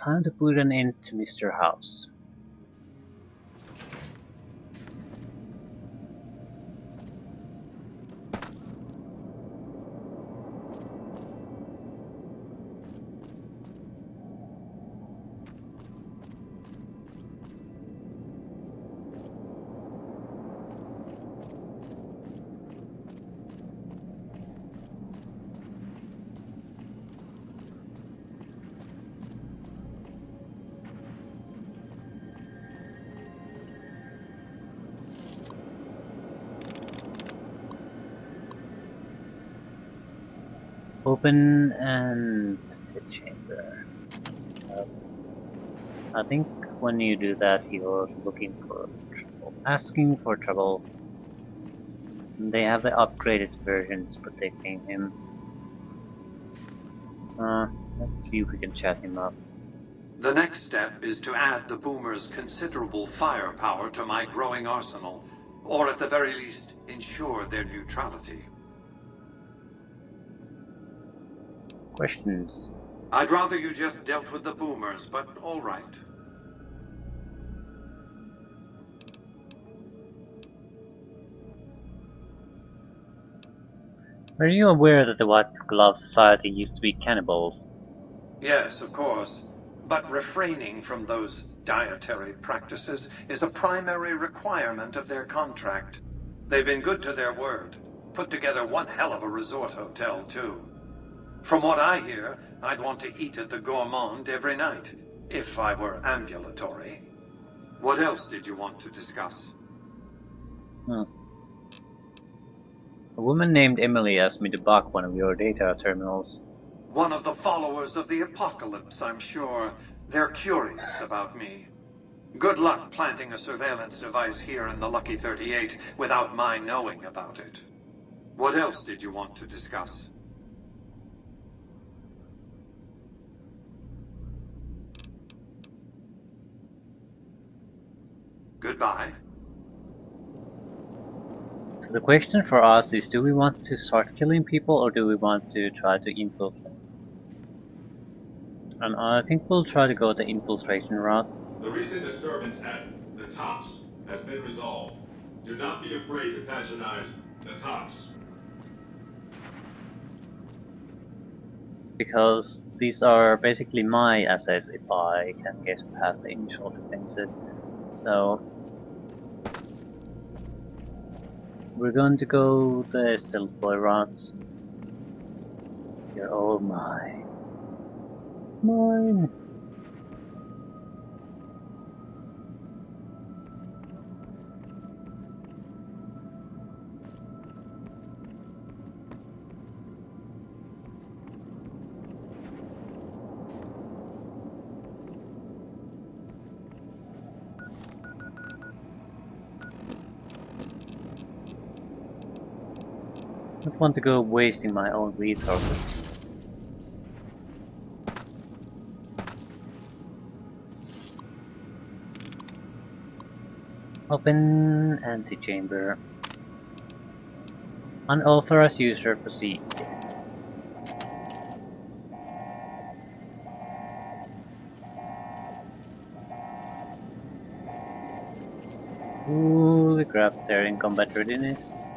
time to put an end to Mr. House. Open and the chamber. I think when you do that, you're looking for trouble, asking for trouble. They have the upgraded versions protecting him. Let's see if we can chat him up. The next step is to add the Boomers' considerable firepower to my growing arsenal, or at the very least, ensure their neutrality. Questions? I'd rather you just dealt with the Boomers, but all right. Are you aware that the White Glove Society used to be cannibals? Yes, of course. But refraining from those dietary practices is a primary requirement of their contract. They've been good to their word. Put together one hell of a resort hotel, too. From what I hear, I'd want to eat at the Gourmand every night, if I were ambulatory. What else did you want to discuss? A woman named Emily asked me to bug one of your data terminals. One of the followers of the apocalypse, I'm sure. They're curious about me. Good luck planting a surveillance device here in the Lucky 38 without my knowing about it. What else did you want to discuss? Goodbye. So the question for us is, do we want to start killing people or do we want to try to infiltrate? And I think we'll try to go the infiltration route. The recent disturbance at the Tops has been resolved. Do not be afraid to patronize the Tops. Because these are basically my assets if I can get past the initial defenses. So we're going to go the stealth boy routes. You're all mine. Mine. I don't want to go wasting my own resources. Open antechamber. Unauthorized user proceed. Yes. Holy crap, they're in combat readiness.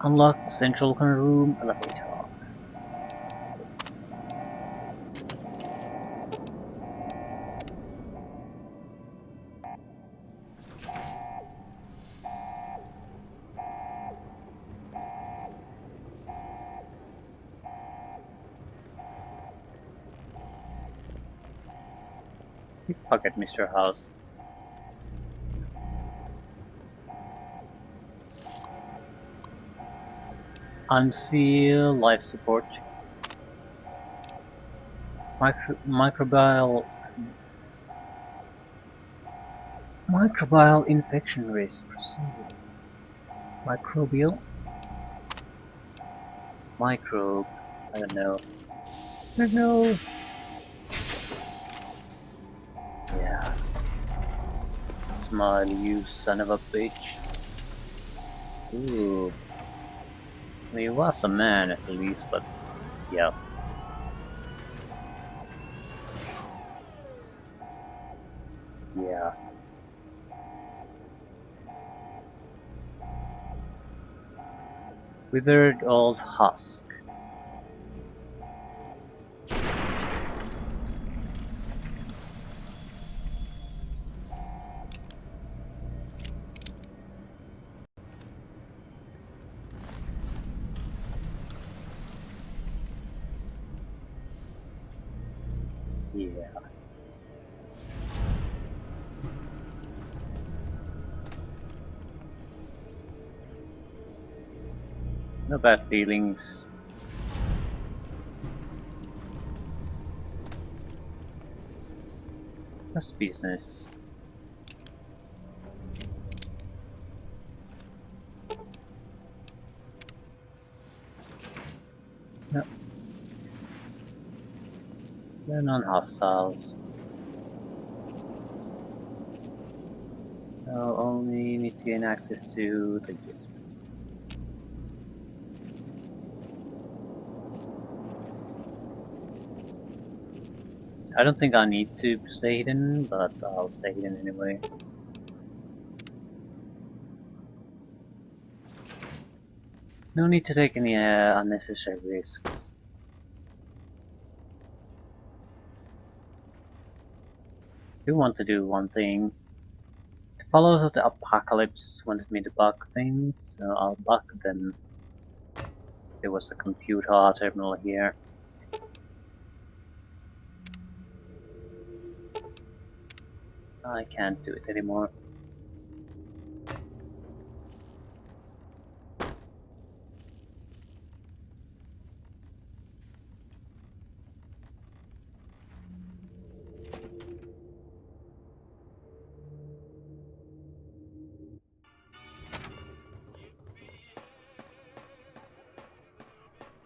Unlock central room elevator. Yes. Pickpocket, Mr. House. Unseal life support. Microbial infection risk. Proceed. Microbial. Microbe. I don't know. I don't know. Yeah. Smile, you son of a bitch. Ooh. He was a man at least, but yeah. Yeah. Withered old husk. Yeah. No bad feelings. Just business. Yep. They're non-hostiles. I'll only need to gain access to the Gisp. I don't think I need to stay hidden, but I'll stay hidden anyway. No need to take any unnecessary risks. I do want to do one thing. The followers of the apocalypse wanted me to bug things, so I'll bug them. There was a computer terminal here. I can't do it anymore.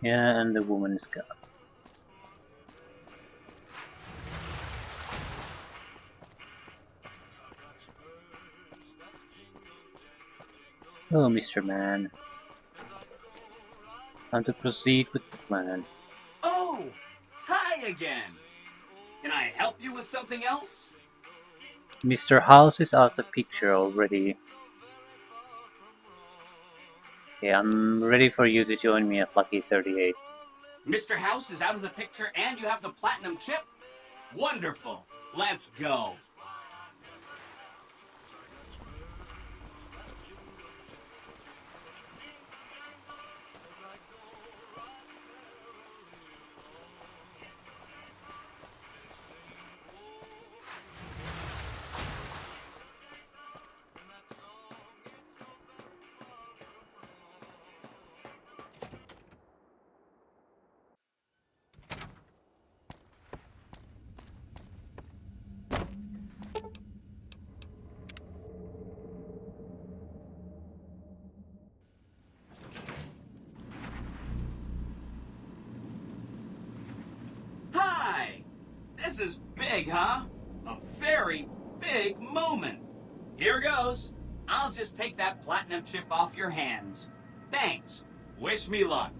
Yeah, and the woman is gone. Oh, Mr. Man. Time to proceed with the plan. Oh! Hi again! Can I help you with something else? Mr. House is out of the picture already. Okay, I'm ready for you to join me at Lucky 38. Mr. House is out of the picture and you have the platinum chip? Wonderful! Let's go! Hi! This is big, huh? A very big moment. Here goes. I'll just take that platinum chip off your hands. Thanks. Wish me luck.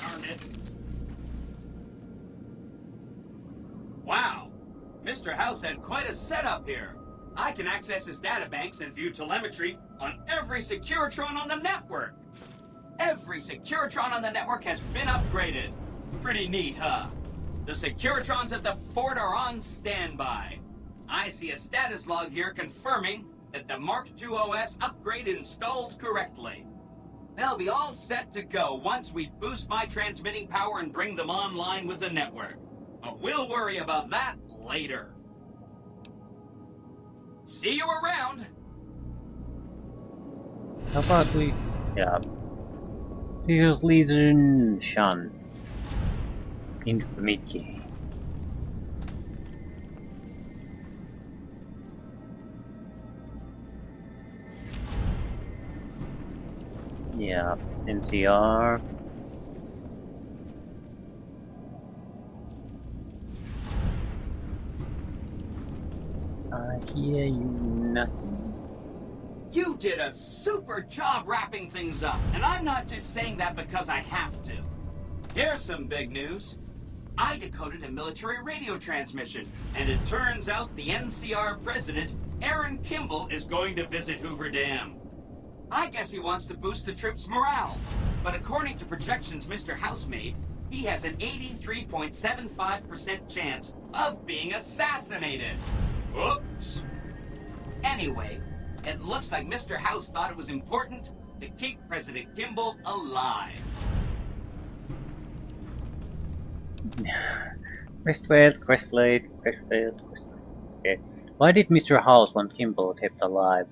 Darn it. Wow. Mr. House had quite a setup here. I can access his databanks and view telemetry on every Securitron on the network. Every Securitron on the network has been upgraded. Pretty neat, huh? The Securitrons at the fort are on standby. I see a status log here confirming that the Mark II OS upgrade installed correctly. They'll be all set to go once we boost my transmitting power and bring them online with the network. But we'll worry about that later. See you around! How about we... Yeah. Here's Legion Shan. Infamity. Yeah, NCR. hear you nothing. You did a super job wrapping things up, and I'm not just saying that because I have to. Here's some big news. I decoded a military radio transmission, and it turns out the NCR president, Aaron Kimball, is going to visit Hoover Dam. I guess he wants to boost the troops' morale, but according to projections Mr. House made, he has an 83.75% chance of being assassinated. Whoops. Anyway, it looks like Mr. House thought it was important to keep President Kimball alive. Quest failed, quest late, quest failed, quest late. Okay. Why did Mr. House want Kimball kept alive?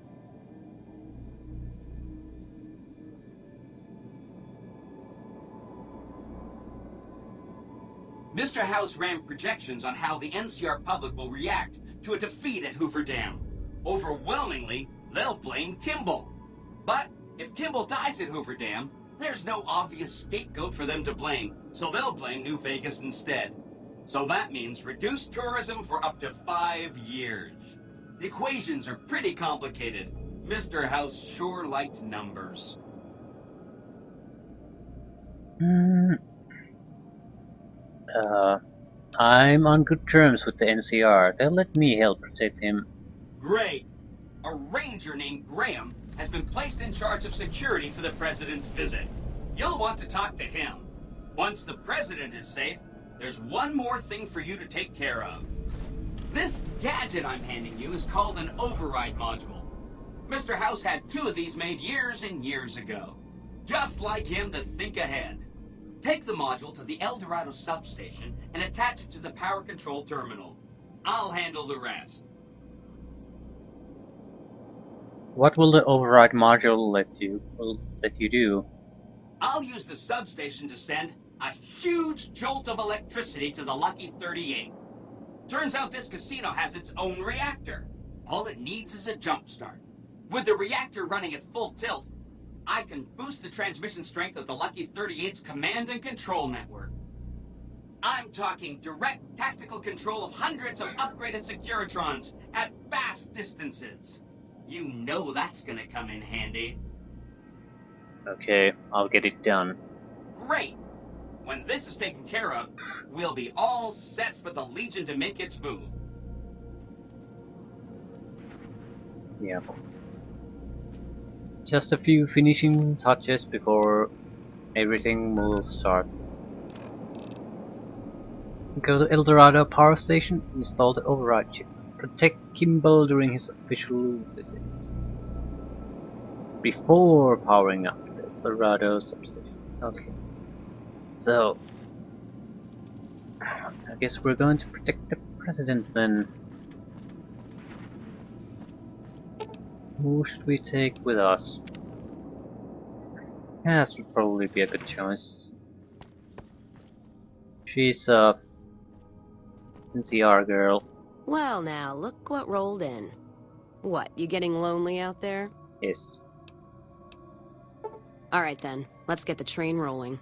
Mr. House ran projections on how the NCR public will react to a defeat at Hoover Dam. Overwhelmingly, they'll blame Kimball. But if Kimball dies at Hoover Dam, there's no obvious scapegoat for them to blame, so they'll blame New Vegas instead. So that means reduced tourism for up to 5 years. The equations are pretty complicated. Mr. House sure liked numbers. I'm on good terms with the NCR. They'll let me help protect him. Great. A ranger named Graham has been placed in charge of security for the president's visit. You'll want to talk to him. Once the president is safe, there's one more thing for you to take care of. This gadget I'm handing you is called an override module. Mr. House had 2 of these made years and years ago. Just like him to think ahead. Take the module to the El Dorado substation and attach it to the power control terminal. I'll handle the rest. What will the override module let you do? I'll use the substation to send a huge jolt of electricity to the Lucky 38. Turns out this casino has its own reactor. All it needs is a jump start. With the reactor running at full tilt, I can boost the transmission strength of the Lucky 38's command and control network. I'm talking direct tactical control of hundreds of upgraded Securitrons at vast distances. You know that's gonna come in handy. Okay, I'll get it done. Great! When this is taken care of, we'll be all set for the Legion to make its move. Yeah. Just a few finishing touches before everything will start. Go to El Dorado Power Station, install the override chip. Protect Kimball during his official visit. Before powering up the El Dorado substation. Okay. So, I guess we're going to protect the president then. Who should we take with us? Cass would probably be a good choice. She's a NCR girl. Well now, look what rolled in. What, you getting lonely out there? Yes. Alright then, let's get the train rolling.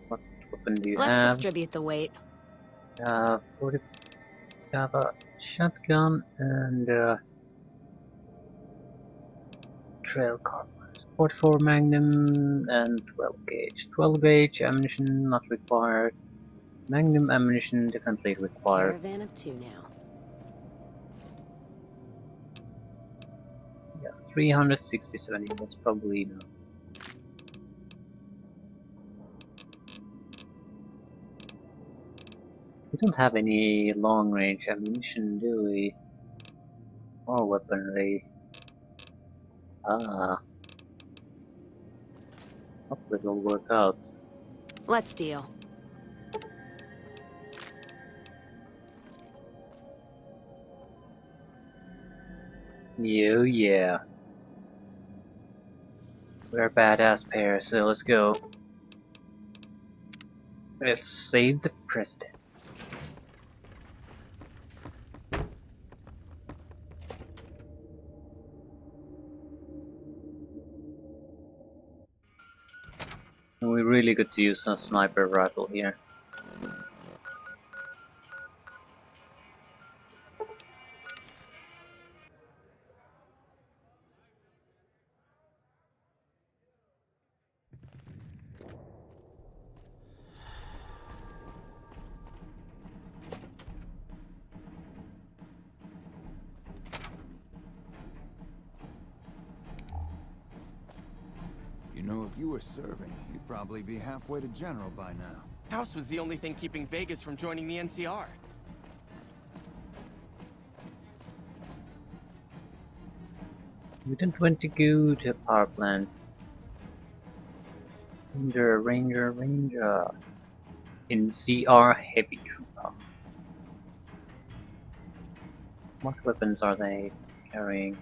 What weapon do you Let's have? distribute the weight. 40. Have a shotgun and trail carbines. 44 Magnum and 12 gauge. 12 gauge ammunition not required. Magnum ammunition definitely required. Caravan of 2 now. Yeah, 367 units probably enough. We don't have any long range ammunition, do we? Or weaponry. Ah. Hopefully it'll work out. Let's deal. Yeah. We're a badass pair, so let's go. Let's save the president. And we really got to use a sniper rifle here. know, if you were serving, you'd probably be halfway to General by now. House was the only thing keeping Vegas from joining the NCR. We didn't want to go to a power plant. Ranger. In CR Heavy Trooper. What weapons are they carrying?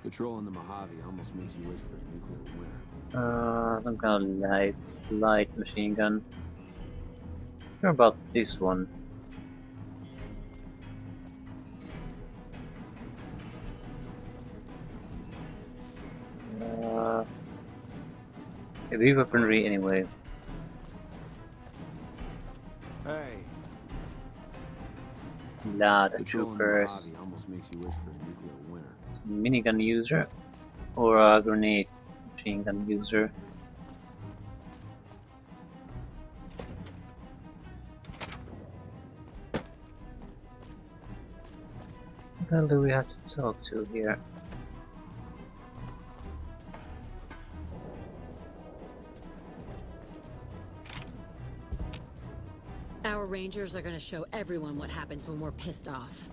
Patrolling the Mojave almost makes you wish for a nuclear winter. Some kind of light machine gun. How about this one? Heavy weaponry anyway. Hey, Lot of Patrolling the troopers. Mojave almost makes you wish for a nuclear winter. Minigun user or a grenade machine gun user. What the hell do we have to talk to here? Our Rangers are gonna show everyone what happens when we're pissed off.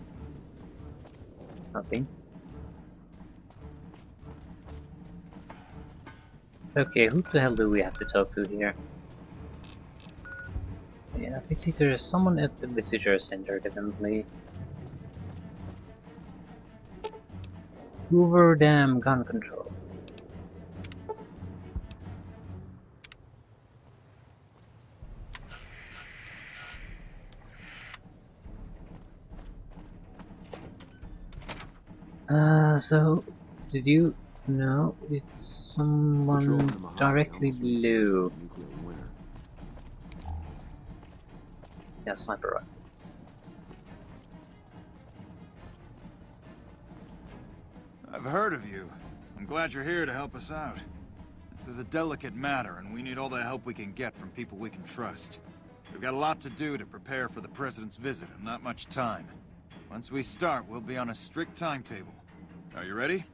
Nothing. Okay, who the hell do we have to talk to here? Yeah, visitor, someone at the visitor center, definitely. Hoover Dam gun control. So, did you know it's Patrolling someone the Mojave directly almost makes you wish below? for a nuclear winter. Yeah, sniper rifles. I've heard of you. I'm glad you're here to help us out. This is a delicate matter, and we need all the help we can get from people we can trust. We've got a lot to do to prepare for the President's visit, and not much time. Once we start, we'll be on a strict timetable. Are you ready?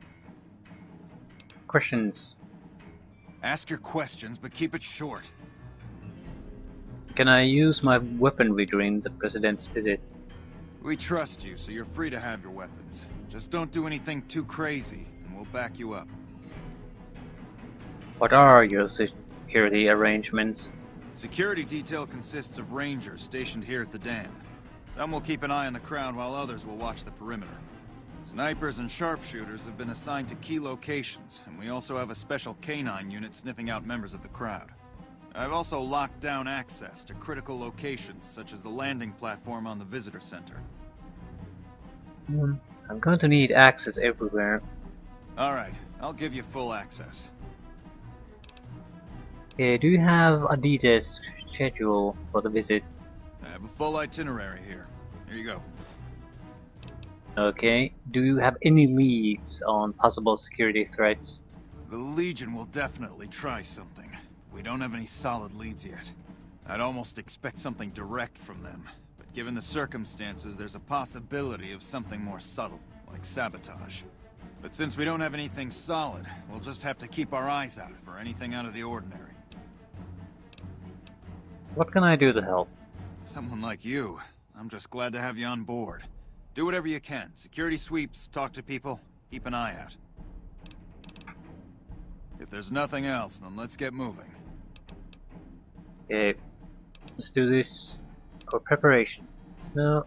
Questions. Ask your questions, but keep it short. Can I use my weaponry during the President's visit? We trust you, so you're free to have your weapons. Just don't do anything too crazy, and we'll back you up. What are your security arrangements? Security detail consists of Rangers stationed here at the dam. Some will keep an eye on the crowd while others will watch the perimeter. Snipers and sharpshooters have been assigned to key locations, and we also have a special canine unit sniffing out members of the crowd. I've also locked down access to critical locations, such as the landing platform on the visitor center. I'm going to need access everywhere. Alright, I'll give you full access. Okay, do you have a detailed schedule for the visit? I have a full itinerary here. Here you go. Okay, do you have any leads on possible security threats? The Legion will definitely try something. We don't have any solid leads yet. I'd almost expect something direct from them. But given the circumstances, there's a possibility of something more subtle, like sabotage. But since we don't have anything solid, we'll just have to keep our eyes out for anything out of the ordinary. What can I do to help? Someone like you, I'm just glad to have you on board. Do whatever you can. Security sweeps, talk to people, keep an eye out. If there's nothing else, then let's get moving. Okay, let's do this for preparation. No,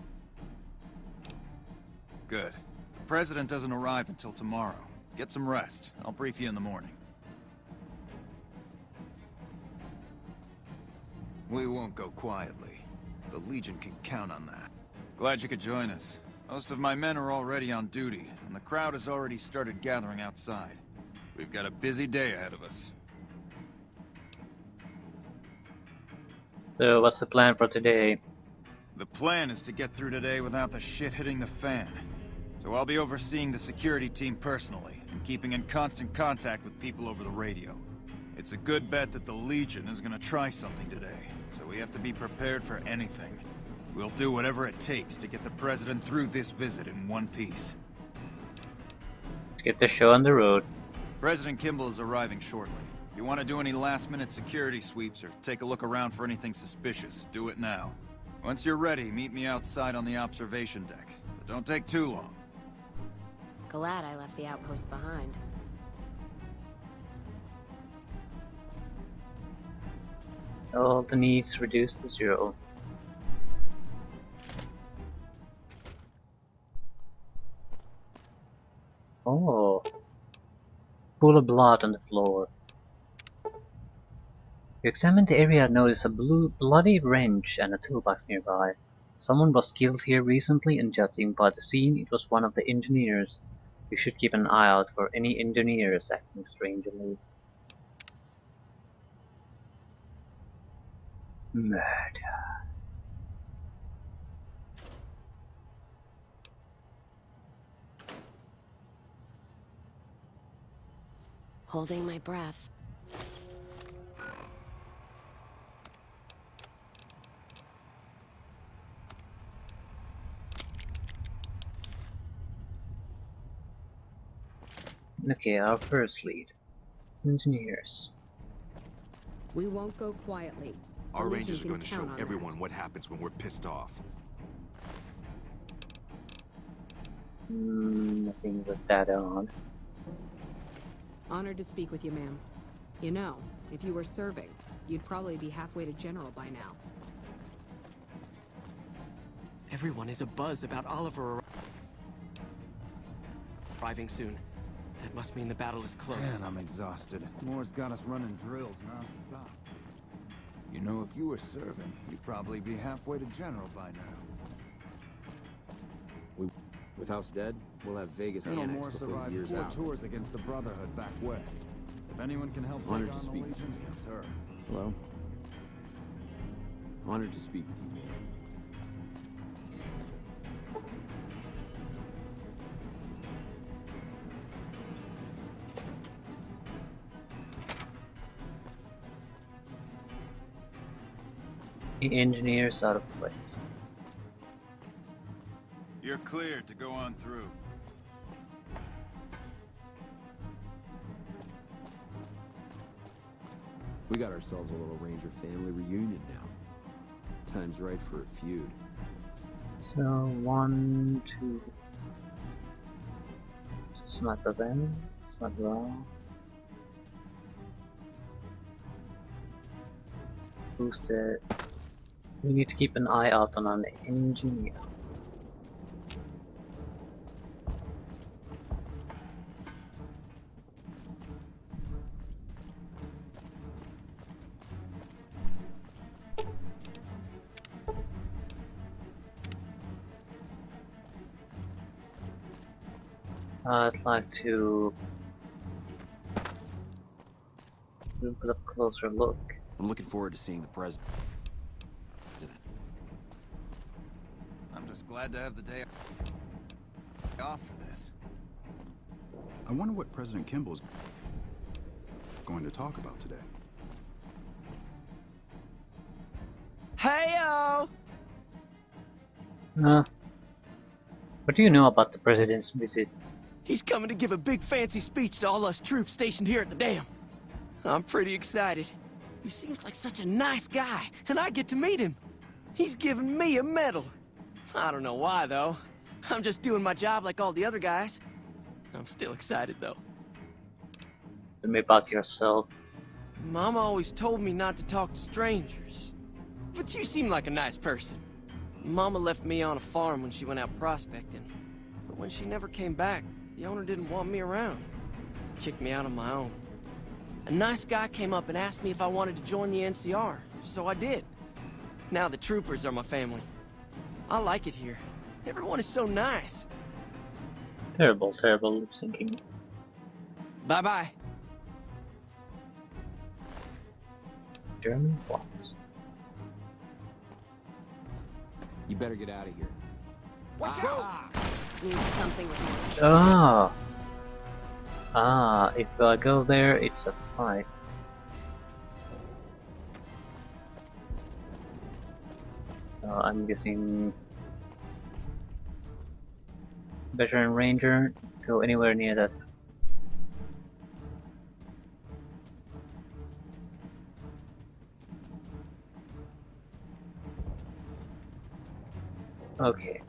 Good. The President doesn't arrive until tomorrow. Get some rest. I'll brief you in the morning. We won't go quietly. The Legion can count on that. Glad you could join us. Most of my men are already on duty, and the crowd has already started gathering outside. We've got a busy day ahead of us. so what's the plan for today? The plan is to get through today without the shit hitting the fan. So I'll be overseeing the security team personally, and keeping in constant contact with people over the radio. It's a good bet that the Legion is gonna try something today, so we have to be prepared for anything. We'll do whatever it takes to get the President through this visit in one piece. Let's get the show on the road. President Kimball is arriving shortly. If you want to do any last-minute security sweeps or take a look around for anything suspicious, do it now. Once you're ready, meet me outside on the observation deck. But don't take too long. Glad I left the outpost behind. All the needs reduced to 0. Oh. Pool of blood on the floor. You examined the area and noticed a bloody wrench and a toolbox nearby. Someone was killed here recently, and judging by the scene, it was one of the engineers. You should keep an eye out for any engineers acting strangely. Murder. Holding my breath. Okay, our first lead. Engineers. We won't go quietly. Our The Rangers are Legion going to can show count on everyone that. what happens when we're pissed off. Nothing with that on. Honored to speak with you, ma'am. You know, if you were serving, you'd probably be halfway to general by now. Everyone is abuzz about Oliver arriving soon. That must mean the battle is close. Man, I'm exhausted. Moore's got us running drills non-stop. You know, if you were serving, you'd probably be halfway to general by now. With House dead, we'll have Vegas Colonel annexed Moore before the survived year's 4 out. tours against the Brotherhood back west. If anyone can help take Honored on to the speak. Legion, it's her. Hello? Honored to speak with you. The engineers out of place. You're cleared to go on through. We got ourselves a little Ranger family reunion now. Time's right for a feud. So 1, 2. Sniper then. Sniper wrong. Boosted. We need to keep an eye out on an engineer. I'd like to put a closer look. I'm looking forward to seeing the president. I'm just glad to have the day off for this. I wonder what President Kimball's going to talk about today. Heyo! What do you know about the president's visit? He's coming to give a big fancy speech to all us troops stationed here at the dam. I'm pretty excited. He seems like such a nice guy, and I get to meet him. He's giving me a medal. I don't know why, though. I'm just doing my job like all the other guys. I'm still excited, though. Tell me about yourself. Mama always told me not to talk to strangers. But you seem like a nice person. Mama left me on a farm when she went out prospecting. But when she never came back, the owner didn't want me around. Kicked me out on my own. A nice guy came up and asked me if I wanted to join the NCR, so I did. Now the troopers are my family. I like it here. Everyone is so nice. Terrible, terrible lip syncing. Bye-bye. German plots. You better get out of here. Watch out! Need something with more. If I go there, it's a fight. I'm guessing veteran ranger, go anywhere near that Okay.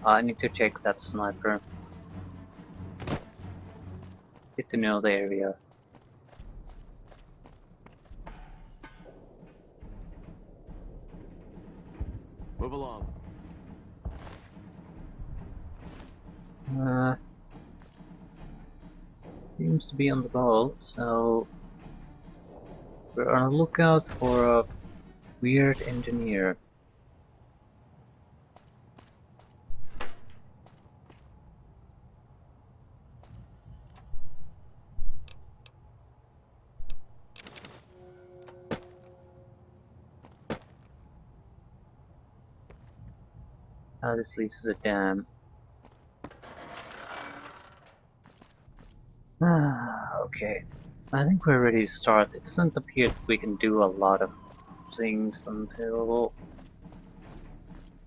I need to check that sniper. Get to know the area. Move along. Seems to be on the ball, so we're on the lookout for a weird engineer. This leads to the dam. Okay. I think we're ready to start. It doesn't appear that we can do a lot of things until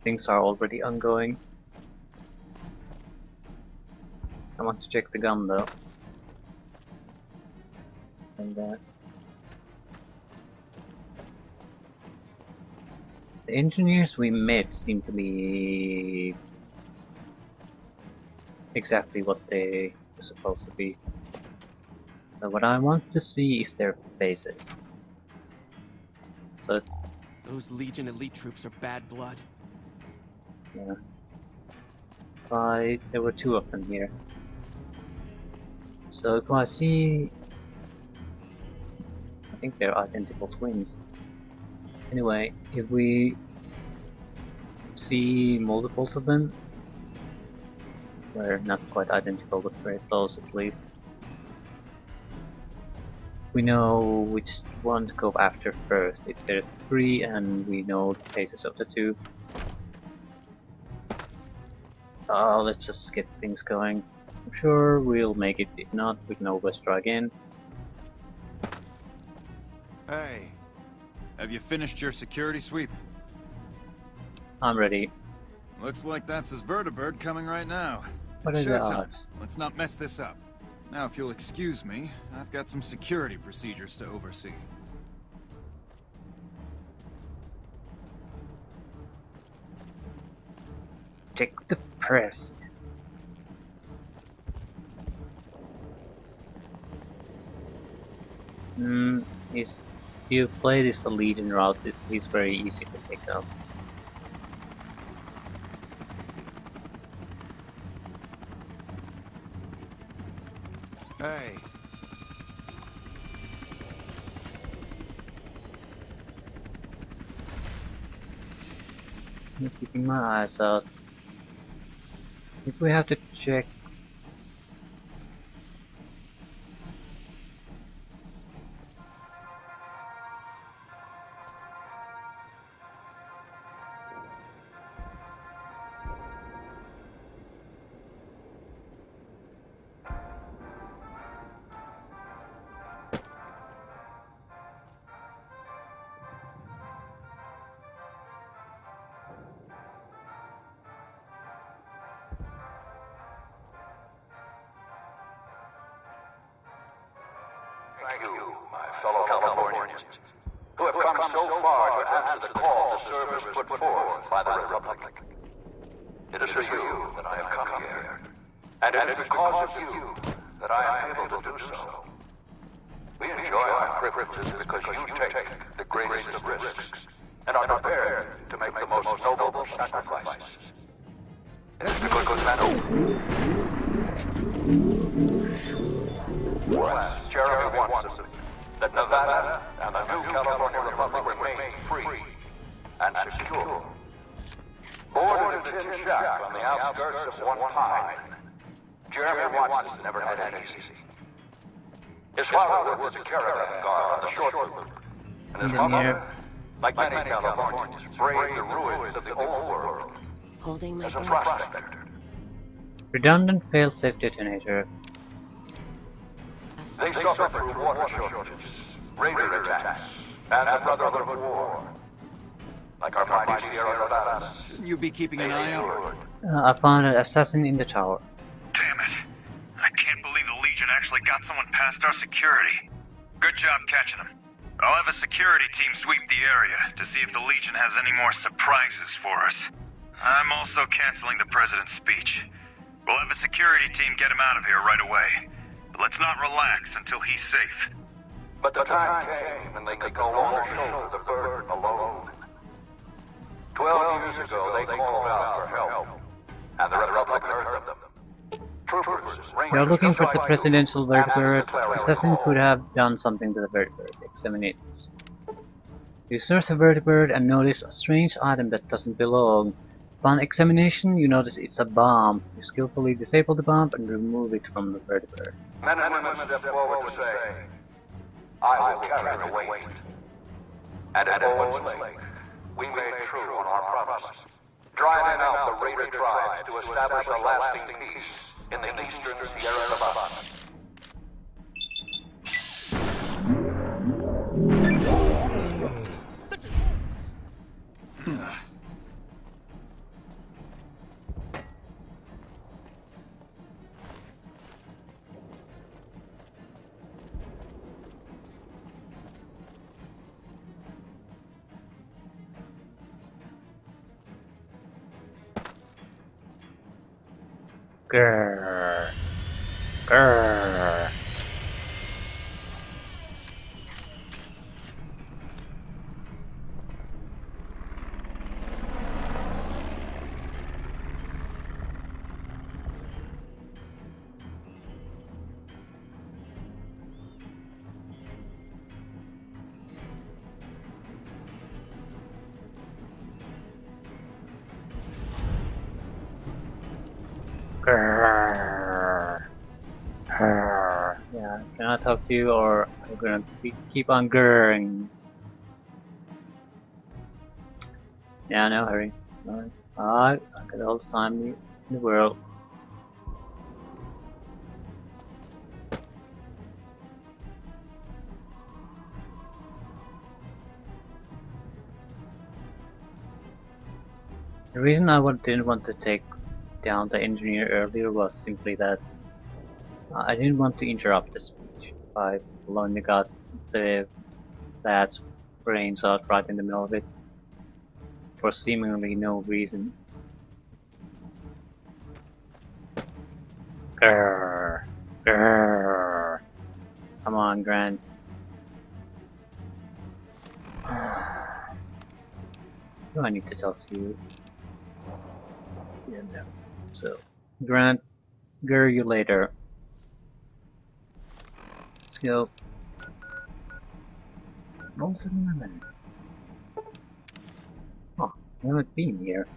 things are already ongoing. I want to check the gun though. And the engineers we met seem to be exactly what they were supposed to be. So what I want to see is their faces. So it's, Those Legion elite troops are bad blood. yeah. There were 2 of them here. So if I see, I think they're identical twins. Anyway, if we see multiples of them, they're not quite identical, but very close at least. We know which one to go after first. If there's 3 and we know the faces of the 2. Let's just get things going. I'm sure we'll make it. If not, we can always try again. Hey, have you finished your security sweep? I'm ready. Looks like that's his vertibird coming right now. What are the Showtime. odds? Let's not mess this up. Now, if you'll excuse me, I've got some security procedures to oversee. Take the press. If you play this Legion route, he's very easy to take out. Hey. I'm keeping my eyes out. If we have to check. Thank you, my fellow Californians, who have come so far to answer the call the service put forth by the Republic. It is for you that I have come here, and it is because of you that I am able to do so. We enjoy our privileges because you take the greatest of risks, and are prepared to make the most noble sacrifices. It is because Jeremy wants that Nevada and the new California Republic remain free and secure. Born in a tin shack on the outskirts of One Pine, Jeremy Watson never had it easy. His father worked as a caravan guard on the short route, and his mother, like many Californians, braved the ruins of the old world Holding my as a breath. prospector. Redundant failsafe detonator. They suffered through water shortages, raider attacks, and the Brotherhood of War. Like our mighty Sierra Nevada. Shouldn't you be keeping an eye out? I found an assassin in the tower. Damn it. I can't believe the Legion actually got someone past our security. Good job catching him. I'll have a security team sweep the area to see if the Legion has any more surprises for us. I'm also canceling the President's speech. We'll have a security team get him out of here right away. But let's not relax until he's safe. But the time came and they could no longer shoulder the burden alone. 12 years ago, they called out for help, and the Republic heard them. Troopers, You're looking for the presidential vertibird. Assassin could have done something to the vertibird. Examine it. You search the vertibird and notice a strange item that doesn't belong. Upon examination, you notice it's a bomb. You skillfully disable the bomb and remove it from the vertibird. Men and women step forward to say, I will carry the weight. And at Owens Lake, we made true on our promise, driving out the raider tribes to establish a lasting peace in the eastern Sierra Nevada. Grrr. Grrr. Grrr. Grrr. Yeah, can I talk to you or I'm gonna keep on grrring? Yeah, no hurry. Alright. I got all the time in the world. The reason I didn't want to take down the engineer earlier was simply that I didn't want to interrupt the speech. I only got the lad's brains out right in the middle of it for seemingly no reason. Grrr. Grrr. Come on, Grant. Do I need to talk to you? Yeah, no. So, Grant, grr you later. Let's go. Molten lemon. Oh, I haven't been here.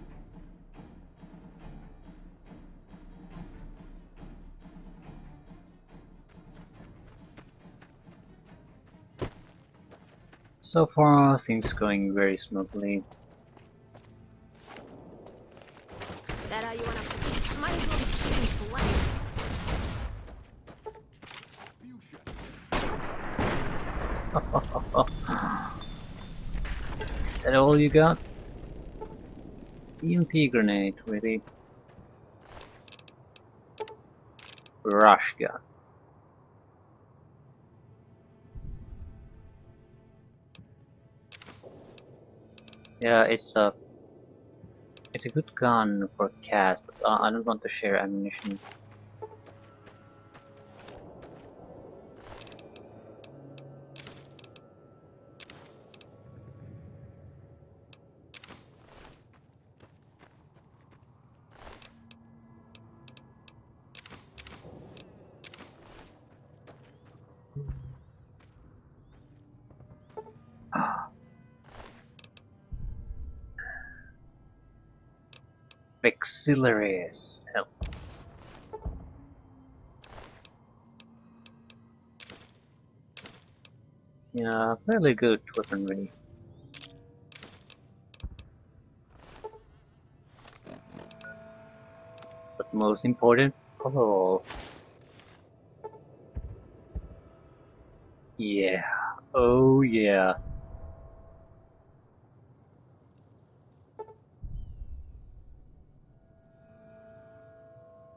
So far, things going very smoothly. That how you wanna... Might as well be shooting blanks. Is that all you got? EMP grenade, really? Rush gun. Yeah, it's a good gun for cast, but I don't want to share ammunition. Auxiliaries help. Yeah, fairly good weaponry. But most important of all, yeah, oh yeah.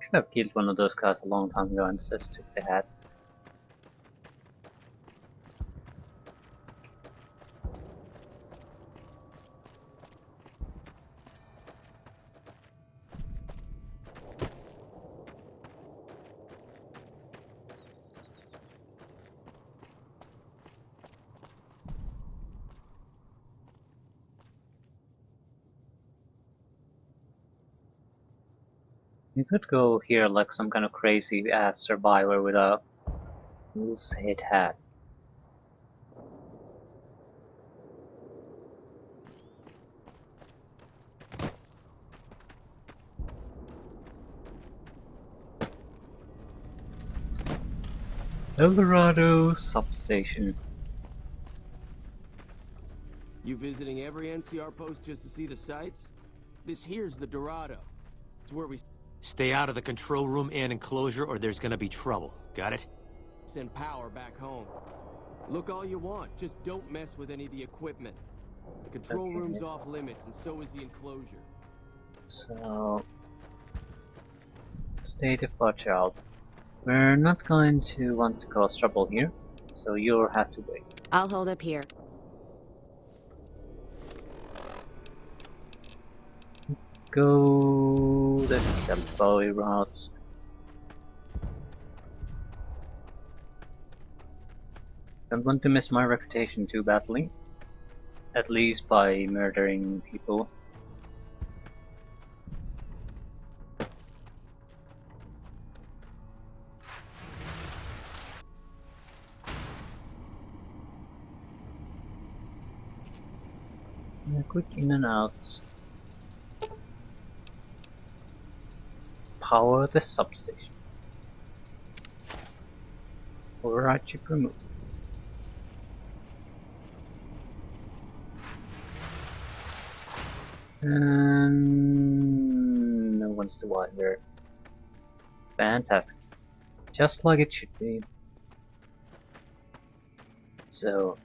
Should have killed one of those guys a long time ago and just took the hat. You could go here like some kind of crazy ass survivor with a loose head hat. El Dorado substation. You visiting every NCR post just to see the sights? This here's the Dorado. It's where we Stay out of the control room and enclosure or there's gonna be trouble. Got it? send power back home. Look all you want, just don't mess with any of the equipment. The control room's off limits, and so is the enclosure. So, stay the fuck out. We're not going to want to cause trouble here, so you'll have to wait. I'll hold up here. Go the Selboy route. Don't want to miss my reputation too badly. At least by murdering people. Yeah, quick in and out. Power the substation. Override chip removed. And no one's the wider. Fantastic. Just like it should be. So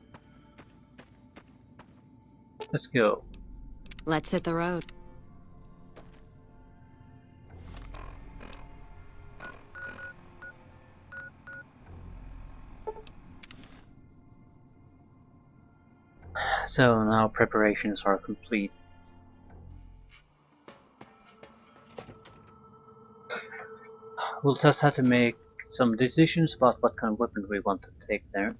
let's go. Let's hit the road. So now preparations are complete. We'll just have to make some decisions about what kind of weapon we want to take there.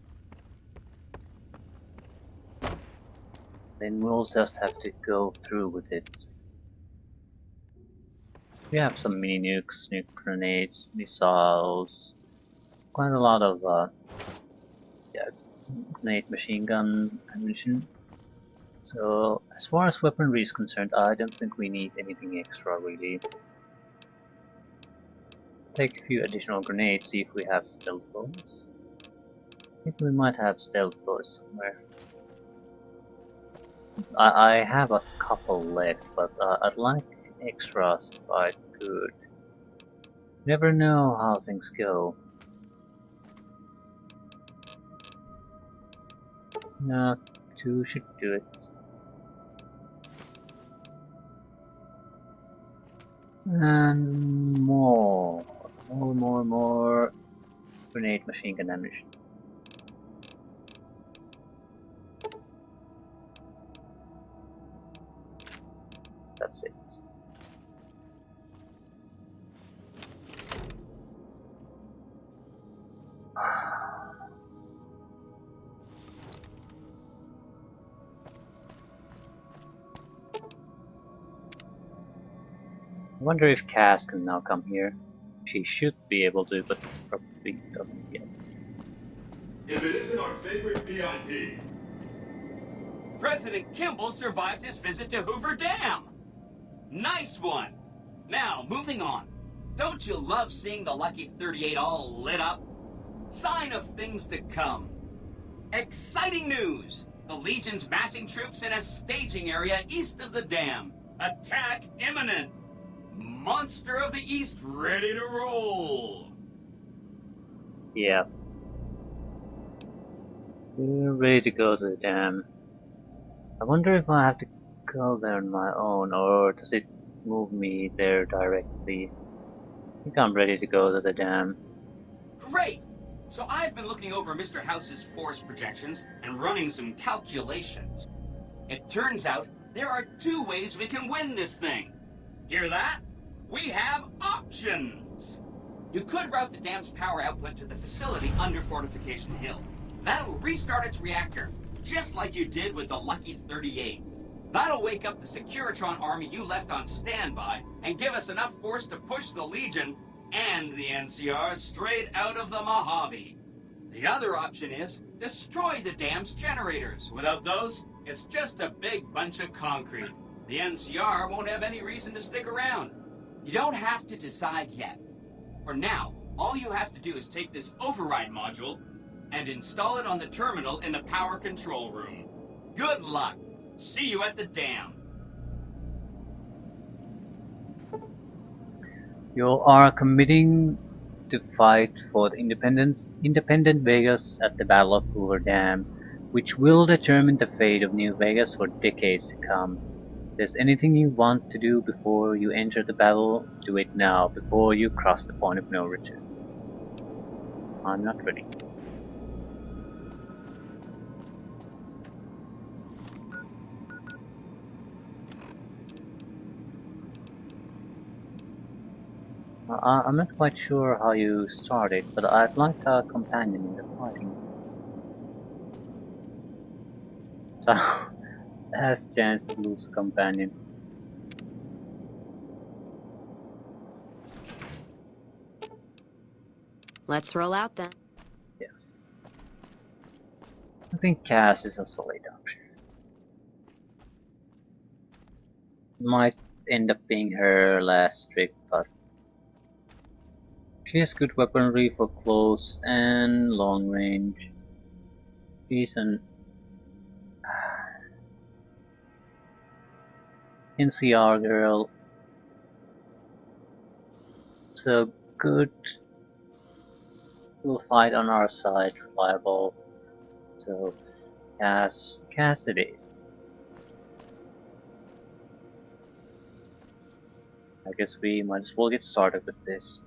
Then we'll just have to go through with it. We have some mini nukes, nuke grenades, missiles, quite a lot of grenade machine gun ammunition. So as far as weaponry is concerned, I don't think we need anything extra really. Take a few additional grenades, see if we have stealth bows. I think we might have stealth bows somewhere. I have a couple left, but I'd like extras if I could. Never know how things go. No, 2 should do it. And more grenade machine gun ammunition. That's it. I wonder if Cass can now come here. She should be able to, but probably doesn't yet. If it isn't our favorite VIP. President Kimball survived his visit to Hoover Dam. Nice one. Now, moving on. Don't you love seeing the Lucky 38 all lit up? Sign of things to come. Exciting news! The Legion's massing troops in a staging area east of the dam. Attack imminent. Monster of the East ready to roll. Yeah. We're ready to go to the dam. I wonder if I have to go there on my own, or does it move me there directly? I think I'm ready to go to the dam. Great! So I've been looking over Mr. House's force projections and running some calculations. It turns out there are 2 ways we can win this thing. Hear that? We have options! You could route the dam's power output to the facility under Fortification Hill. That'll restart its reactor, just like you did with the Lucky 38. That'll wake up the Securitron army you left on standby and give us enough force to push the Legion and the NCR straight out of the Mojave. The other option is destroy the dam's generators. Without those, it's just a big bunch of concrete. The NCR won't have any reason to stick around. You don't have to decide yet. For now, all you have to do is take this override module and install it on the terminal in the power control room. Good luck. See you at the dam. You are committing to fight for the independent Vegas at the Battle of Hoover Dam, which will determine the fate of New Vegas for decades to come. If there's anything you want to do before you enter the battle, do it now, before you cross the point of no return. I'm not ready. I'm not quite sure how you started, but I'd like a companion in the fighting. So, has a chance to lose a companion. Let's roll out then. Yeah. I think Cass is a solid option. Might end up being her last trick, but she has good weaponry for close and long range. She's an NCR girl, so good. Will fight on our side, reliable. So Cass it is. I guess we might as well get started with this.